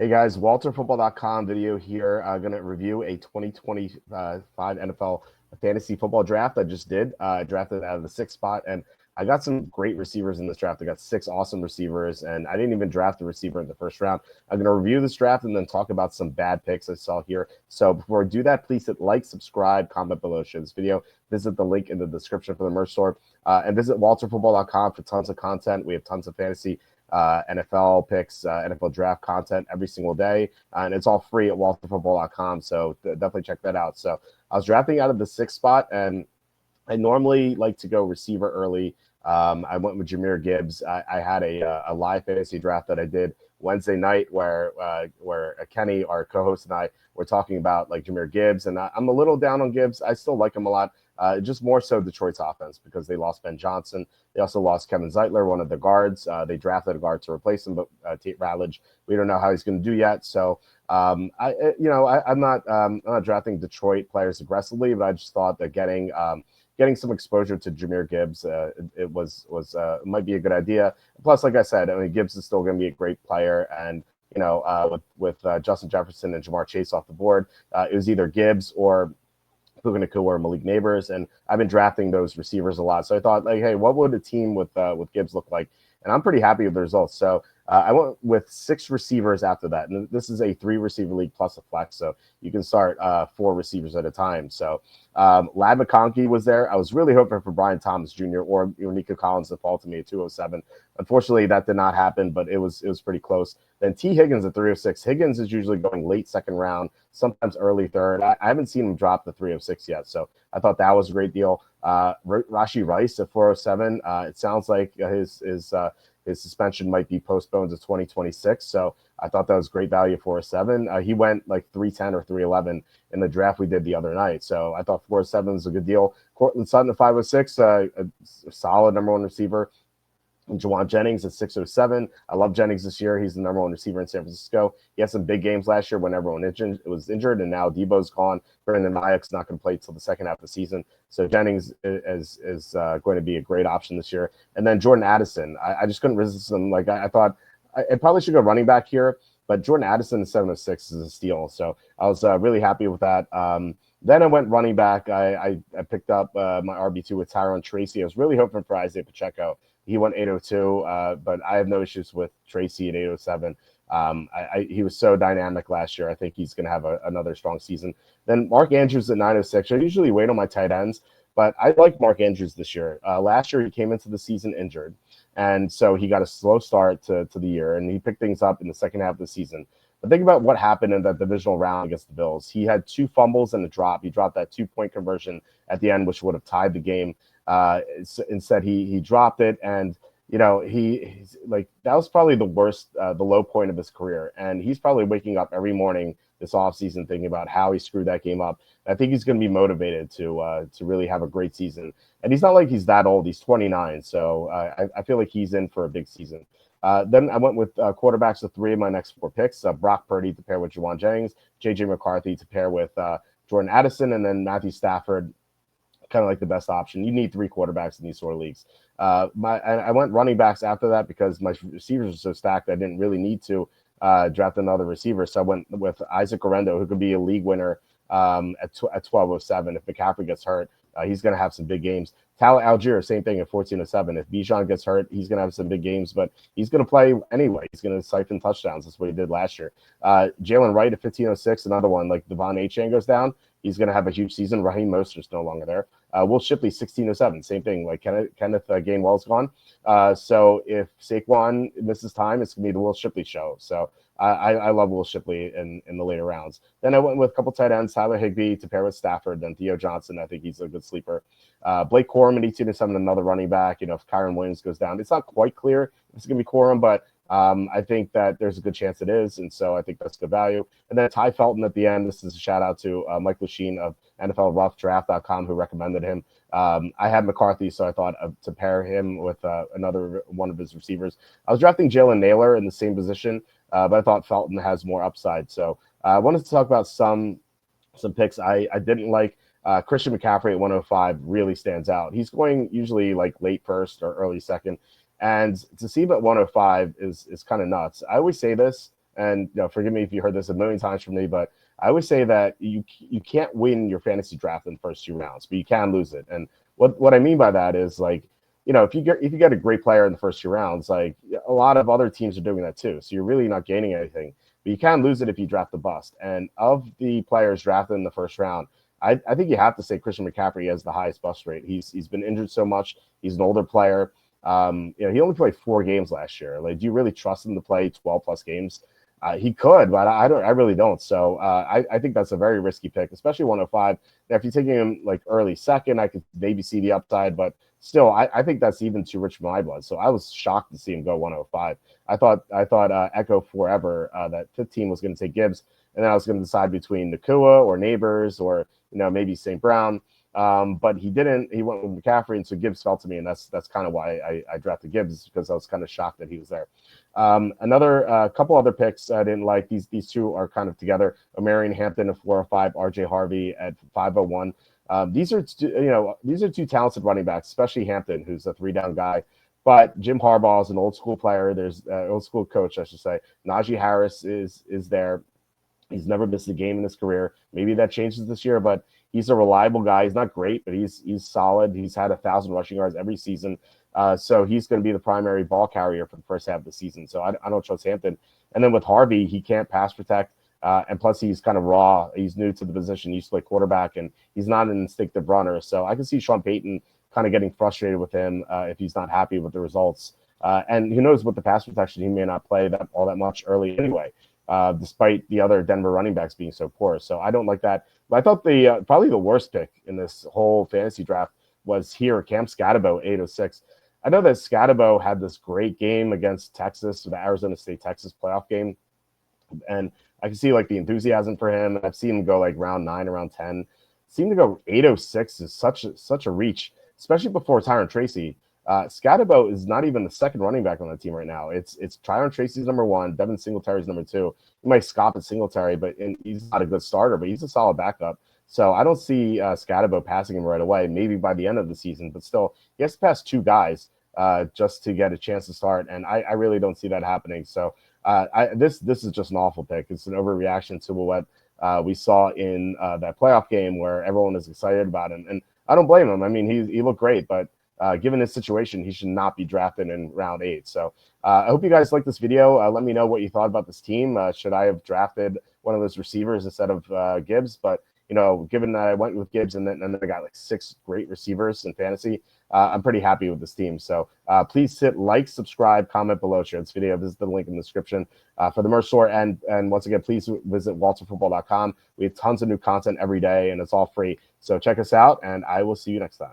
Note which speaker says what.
Speaker 1: Hey guys, WalterFootball.com video here. I'm going to review a 2025 NFL fantasy football draft I just did. I drafted out of the sixth spot, and I got some great receivers in this draft. I got six awesome receivers, and I didn't even draft a receiver in the first round. I'm going to review this draft and then talk about some bad picks I saw here. So before I do that, please hit like, subscribe, comment below, share this video. Visit the link in the description for the merch store, and visit WalterFootball.com for tons of content. We have tons of fantasy NFL picks, NFL draft content every single day, and it's all free at walterfootball.com. So definitely check that out. So I was drafting out of the sixth spot, and I normally like to go receiver early. I went with Jahmyr Gibbs. I had a live fantasy draft that I did Wednesday night where Kenny, our co-host, and I were talking about like Jahmyr Gibbs, and I'm a little down on Gibbs. I still like him a lot. Just more so Detroit's offense because they lost Ben Johnson. They also lost Kevin Zeitler, one of the guards. They drafted a guard to replace him, but Tate Ratledge, we don't know how he's going to do yet. So I'm not drafting Detroit players aggressively, but I just thought that getting some exposure to Jahmyr Gibbs, it might be a good idea. Plus, like I said, I mean, Gibbs is still going to be a great player, and with Justin Jefferson and Jamar Chase off the board, it was either Gibbs or Puka Nacua or Malik Neighbors, and I've been drafting those receivers a lot. So I thought, like, hey, what would a team with Gibbs look like? And I'm pretty happy with the results. So I went with six receivers after that, and this is a 3-receiver league plus a flex, so you can start 4 receivers at a time. So Ladd McConkey was there. I was really hoping for Brian Thomas Jr. or Nico Collins to fall to me at 207. Unfortunately, that did not happen, but it was pretty close. Then T. Higgins at 306. Higgins is usually going late second round, sometimes early third. I haven't seen him drop the 306 yet, so I thought that was a great deal. Rashee Rice at 407. It sounds like his suspension might be postponed to 2026. So I thought that was great value for a 7. He went like 310 or 311 in the draft we did the other night. So I thought 407 was a good deal. Cortland Sutton at 506, a solid number 1 receiver. Jawan Jennings at 607. I love Jennings this year. He's the number 1 receiver in San Francisco. He had some big games last year when everyone was injured, and now Debo's gone. Brandon Ayuk's not going to play until the second half of the season. So Jennings is going to be a great option this year. And then Jordan Addison. I just couldn't resist him. Like I thought I probably should go running back here, but Jordan Addison at 706 is a steal. So I was really happy with that. Then I went running back. I picked up my RB2 with Tyrone Tracy. I was really hoping for Isaiah Pacheco. He went 802, but I have no issues with Tracy at 807. He was so dynamic last year. I think he's going to have another strong season. Then Mark Andrews at 906. I usually wait on my tight ends, but I like Mark Andrews this year. Last year, he came into the season injured, and so he got a slow start to the year, and he picked things up in the second half of the season. But think about what happened in that divisional round against the Bills. He had 2 fumbles and a drop. He dropped that 2-point conversion at the end, which would have tied the game. Instead, he dropped it, and he's like that was probably the worst, the low point of his career, and he's probably waking up every morning this offseason thinking about how he screwed that game up. And I think he's going to be motivated to really have a great season, and he's not like he's that old. He's 29, so I feel like he's in for a big season. Then I went with quarterbacks with 3 of my next 4 picks: Brock Purdy to pair with Juwan Jennings, J.J. McCarthy to pair with Jordan Addison, and then Matthew Stafford, kind of like the best option. You need 3 quarterbacks in these sort of leagues. I went running backs after that because my receivers are so stacked. I didn't really need to draft another receiver. So I went with Isaac Orendo, who could be a league winner at 1207. If McCaffrey gets hurt, he's going to have some big games. Tyler Algier, same thing at 1407. If Bijan gets hurt, he's going to have some big games, but he's going to play anyway. He's going to siphon touchdowns. That's what he did last year. Jalen Wright at 1506, another one. Like Devon Achane goes down, he's going to have a huge season. Raheem Mostert's no longer there. Will Shipley, 1607, same thing. Like Kenneth Gainwell's gone. So if Saquon misses time, it's going to be the Will Shipley show. So I love Will Shipley in the later rounds. Then I went with a couple tight ends, Tyler Higbee to pair with Stafford, then Theo Johnson. I think he's a good sleeper. Blake Corum at 1807, another running back. If Kyron Williams goes down, it's not quite clear if it's going to be Corum, but I think that there's a good chance it is, and so I think that's good value. And then Ty Felton at the end. This is a shout out to Mike Lucine of NFLRoughDraft.com who recommended him. I had McCarthy, so I thought to pair him with another one of his receivers. I was drafting Jalen Naylor in the same position, but I thought Felton has more upside. So I wanted to talk about some picks I didn't like. Christian McCaffrey at 105 really stands out. He's going usually like late first or early second. And to see him at 105 is kind of nuts. I always say this. And forgive me if you heard this a million times from me, but I always say that you can't win your fantasy draft in the first 2 rounds, but you can lose it. And what I mean by that is, like, if you get a great player in the first 2 rounds, like a lot of other teams are doing that too. So you're really not gaining anything, but you can lose it if you draft the bust. And of the players drafted in the first round, I think you have to say Christian McCaffrey has the highest bust rate. He's been injured so much. He's an older player. He only played 4 games last year. Like, do you really trust him to play 12 plus games? He could, but I don't. I really don't. So I think that's a very risky pick, especially 105. Now, if you're taking him like early second, I could maybe see the upside, but still, I think that's even too rich for my blood. So I was shocked to see him go 105. I thought Echo forever that 15 was going to take Gibbs, and then I was going to decide between Nacua or Neighbors or maybe St. Brown. But he didn't. He went with McCaffrey, and so Gibbs fell to me, and that's kind of why I drafted Gibbs, because I was kind of shocked that he was there. Another couple other picks I didn't like. These two are kind of together. Omarion Hampton at 405, RJ Harvey at 501. These are two talented running backs, especially Hampton, who's a 3-down guy. But Jim Harbaugh is an old school player. There's old school coach, I should say. Najee Harris is there. He's never missed a game in his career. Maybe that changes this year, but he's a reliable guy. He's not great, but he's solid. He's had 1,000 rushing yards every season. So he's going to be the primary ball carrier for the first half of the season. So I don't trust Hampton. And then with Harvey, he can't pass protect. And plus, he's kind of raw. He's new to the position. He used to play quarterback, and he's not an instinctive runner. So I can see Sean Payton kind of getting frustrated with him if he's not happy with the results. And who knows, with the pass protection, he may not play all that much early anyway. Despite the other Denver running backs being so poor. So I don't like that. But I thought the probably the worst pick in this whole fantasy draft was here, Cam Skattebo, 806. I know that Skattebo had this great game against Texas, the Arizona State-Texas playoff game. And I can see like the enthusiasm for him. I've seen him go like round 9, around 10. Seemed to go 806 is such a reach, especially before Tyron Tracy. Skattebo is not even the second running back on the team right now. It's Tyron Tracy's number 1, Devin Singletary's number 2. You might scoff at Singletary, but he's not a good starter, but he's a solid backup. So I don't see Skattebo passing him right away, maybe by the end of the season, but still, he has to pass 2 guys just to get a chance to start, and I really don't see that happening. So this is just an awful pick. It's an overreaction to what we saw in that playoff game where everyone is excited about him, and I don't blame him. I mean, he looked great, but given his situation, he should not be drafted in round 8. So I hope you guys like this video. Let me know what you thought about this team. Should I have drafted one of those receivers instead of Gibbs? But given that I went with Gibbs and then I got like 6 great receivers in fantasy, I'm pretty happy with this team. So please hit like, subscribe, comment below, share this video. This is the link in the description for the merch store. And once again, please visit walterfootball.com. We have tons of new content every day, and it's all free. So check us out, and I will see you next time.